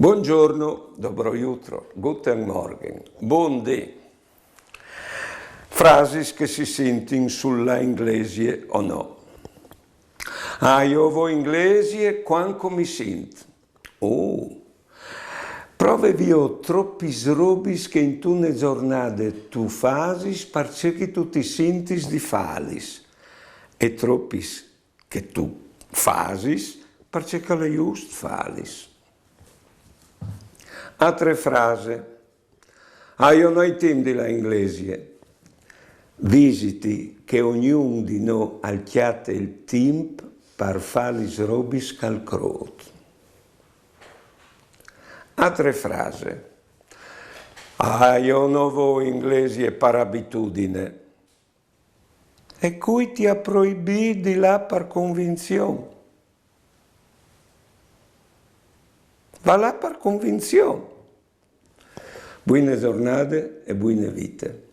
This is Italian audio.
Buongiorno, dobro jutro, guten Morgen, buon dì. Frasi che si sentono sulla inglese o no. Io vo inglese quanto mi sento. Prove ho troppi robis che in tune giornate tu fasis perché tu ti senti di falis e troppi che tu fasis perché le just falis. Altre frasi. Io non ho tempo di la inglese. Visiti che ognuno di noi alchiate il tempo per fare le robis calcrot. Altre frasi. Io non vo inglese per abitudine. E cui ti ha proibito di là per convinzione. Va là per convinzione. Buone giornate e buone vite.